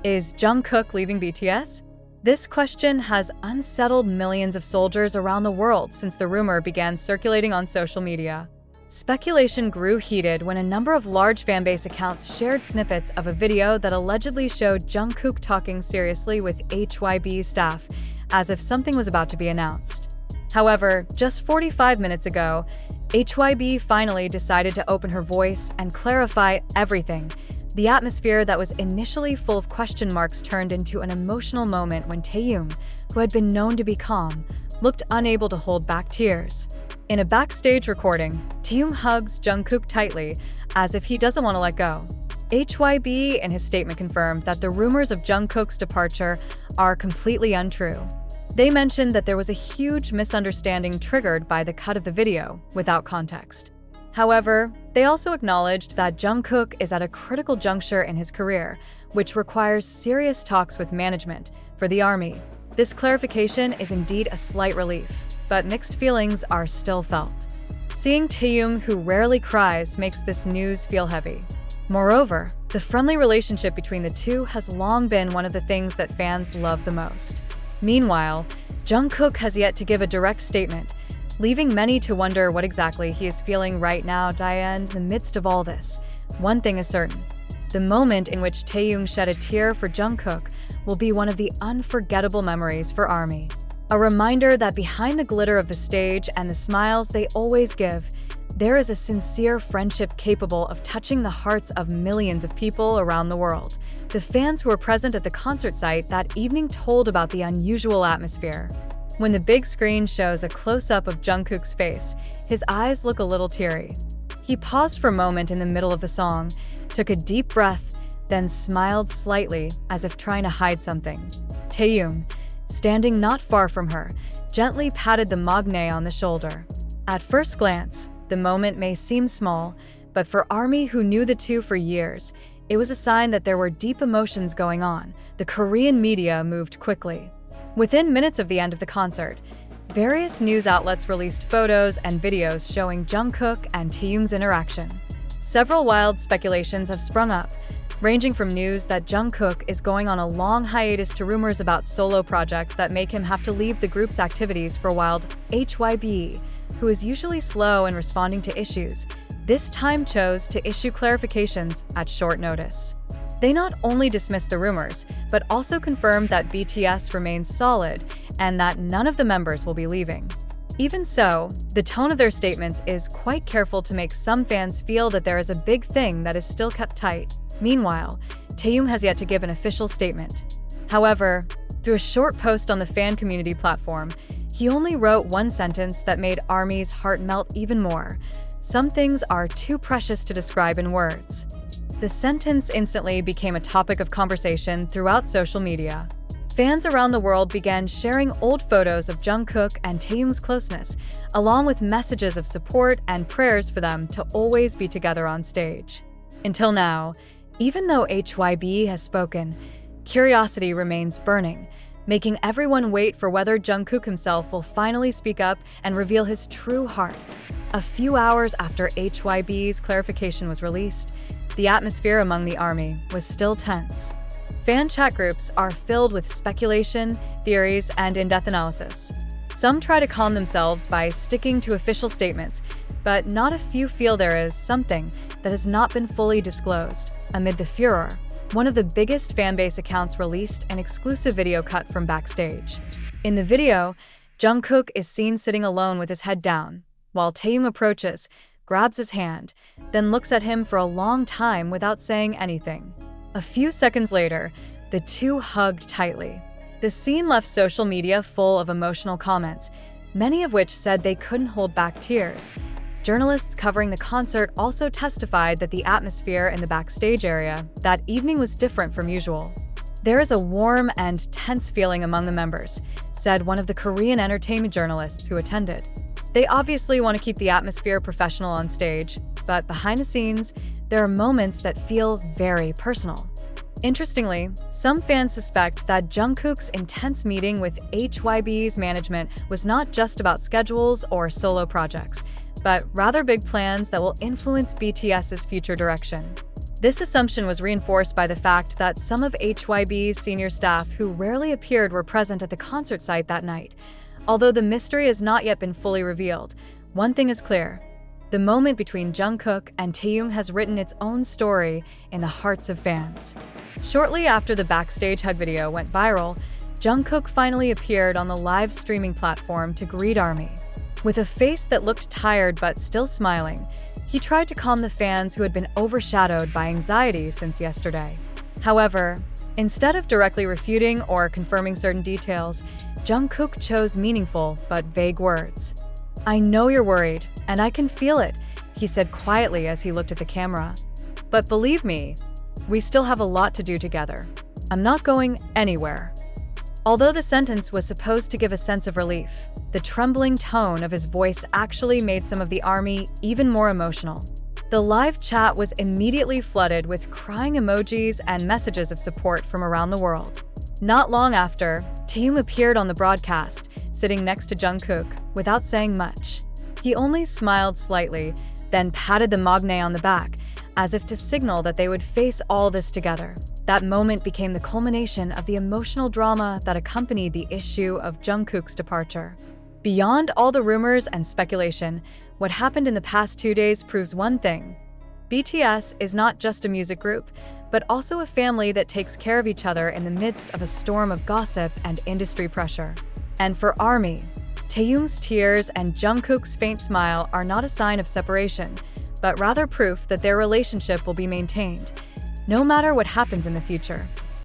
Is Jungkook leaving BTS? This question has unsettled millions of soldiers around the world since the rumor began circulating on social media. Speculation grew heated when a number of large fanbase accounts shared snippets of a video that allegedly showed Jungkook talking seriously with HYBE staff, as if something was about to be announced. However, just 45 minutes ago, HYBE finally decided to open her voice and clarify everything. The atmosphere that was initially full of question marks turned into an emotional moment when Taehyung, who had been known to be calm, looked unable to hold back tears. In a backstage recording, Taehyung hugs Jungkook tightly, as if he doesn't want to let go. HYBE in his statement confirmed that the rumors of Jungkook's departure are completely untrue. They mentioned that there was a huge misunderstanding triggered by the cut of the video, without context. However, they also acknowledged that Jungkook is at a critical juncture in his career, which requires serious talks with management for the army. This clarification is indeed a slight relief, but mixed feelings are still felt. Seeing Taehyung, who rarely cries, makes this news feel heavy. Moreover, the friendly relationship between the two has long been one of the things that fans love the most. Meanwhile, Jungkook has yet to give a direct statement, leaving many to wonder what exactly he is feeling right now. In the midst of all this, one thing is certain. The moment in which Taehyung shed a tear for Jungkook will be one of the unforgettable memories for ARMY. A reminder that behind the glitter of the stage and the smiles they always give, there is a sincere friendship capable of touching the hearts of millions of people around the world. The fans who were present at the concert site that evening told about the unusual atmosphere. When the big screen shows a close-up of Jungkook's face, his eyes look a little teary. He paused for a moment in the middle of the song, took a deep breath, then smiled slightly as if trying to hide something. Taehyung, standing not far from her, gently patted the magne on the shoulder. At first glance, the moment may seem small, but for ARMY who knew the two for years, it was a sign that there were deep emotions going on. The Korean media moved quickly. Within minutes of the end of the concert, various news outlets released photos and videos showing Jungkook and Taehyung's interaction. Several wild speculations have sprung up, ranging from news that Jungkook is going on a long hiatus to rumors about solo projects that make him have to leave the group's activities for a while. HYBE, who is usually slow in responding to issues, this time chose to issue clarifications at short notice. They not only dismissed the rumors, but also confirmed that BTS remains solid and that none of the members will be leaving. Even so, the tone of their statements is quite careful to make some fans feel that there is a big thing that is still kept tight. Meanwhile, Taehyung has yet to give an official statement. However, through a short post on the fan community platform, he only wrote one sentence that made ARMY's heart melt even more. Some things are too precious to describe in words. The sentence instantly became a topic of conversation throughout social media. Fans around the world began sharing old photos of Jungkook and Taehyung's closeness, along with messages of support and prayers for them to always be together on stage. Until now, even though HYBE has spoken, curiosity remains burning, making everyone wait for whether Jungkook himself will finally speak up and reveal his true heart. A few hours after HYBE's clarification was released, the atmosphere among the ARMY was still tense. Fan chat groups are filled with speculation, theories, and in-depth analysis. Some try to calm themselves by sticking to official statements, but not a few feel there is something that has not been fully disclosed. Amid the furor, one of the biggest fanbase accounts released an exclusive video cut from backstage. In the video, Jungkook is seen sitting alone with his head down, while Taehyung approaches, grabs his hand, then looks at him for a long time without saying anything. A few seconds later, the two hugged tightly. The scene left social media full of emotional comments, many of which said they couldn't hold back tears. Journalists covering the concert also testified that the atmosphere in the backstage area that evening was different from usual. "There is a warm and tense feeling among the members," said one of the Korean entertainment journalists who attended. They obviously want to keep the atmosphere professional on stage, but behind the scenes, there are moments that feel very personal. Interestingly, some fans suspect that Jungkook's intense meeting with HYBE's management was not just about schedules or solo projects, but rather big plans that will influence BTS's future direction. This assumption was reinforced by the fact that some of HYBE's senior staff who rarely appeared were present at the concert site that night. Although the mystery has not yet been fully revealed, one thing is clear. The moment between Jungkook and Taehyung has written its own story in the hearts of fans. Shortly after the backstage hug video went viral, Jungkook finally appeared on the live streaming platform to greet ARMY. With a face that looked tired but still smiling, he tried to calm the fans who had been overshadowed by anxiety since yesterday. However, instead of directly refuting or confirming certain details, Jungkook chose meaningful but vague words. "I know you're worried, and I can feel it," he said quietly as he looked at the camera. "But believe me, we still have a lot to do together. I'm not going anywhere." Although the sentence was supposed to give a sense of relief, the trembling tone of his voice actually made some of the ARMY even more emotional. The live chat was immediately flooded with crying emojis and messages of support from around the world. Not long after, Taehyung appeared on the broadcast, sitting next to Jungkook, without saying much. He only smiled slightly, then patted the magne on the back, as if to signal that they would face all this together. That moment became the culmination of the emotional drama that accompanied the issue of Jungkook's departure. Beyond all the rumors and speculation, what happened in the past 2 days proves one thing. BTS is not just a music group, but also a family that takes care of each other in the midst of a storm of gossip and industry pressure. And for ARMY, Taehyung's tears and Jungkook's faint smile are not a sign of separation, but rather proof that their relationship will be maintained, no matter what happens in the future.